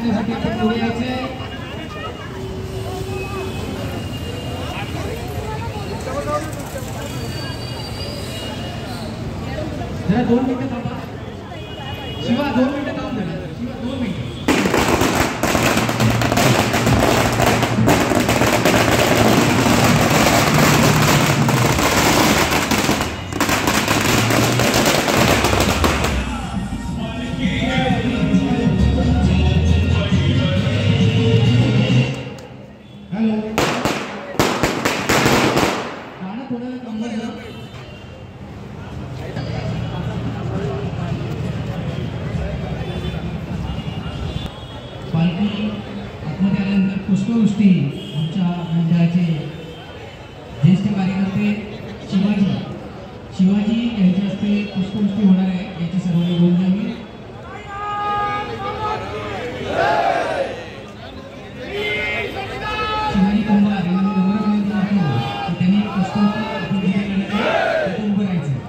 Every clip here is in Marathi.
करण्यासाठी आपण पुढे यायचे। जरा 2 मिनिटं थांबा शिवा, 2 मिनिटं थांब जरा शिवा, 2 मिनिटं। पालखी आतमध्ये आल्यानंतर पुष्पवृष्टी आमच्या मंडळाचे ज्येष्ठ कार्यकर्ते शिवाजी यांच्या हस्ते पुष्पवृष्टी होणार आहे, याची सर्वांनी बोलून द्यावी। शिवाजी कुंभार यांना मी नम्र विनंती करतो की त्यांनी पुष्पवृष्टी उभं राहायचं।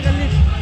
गल्ली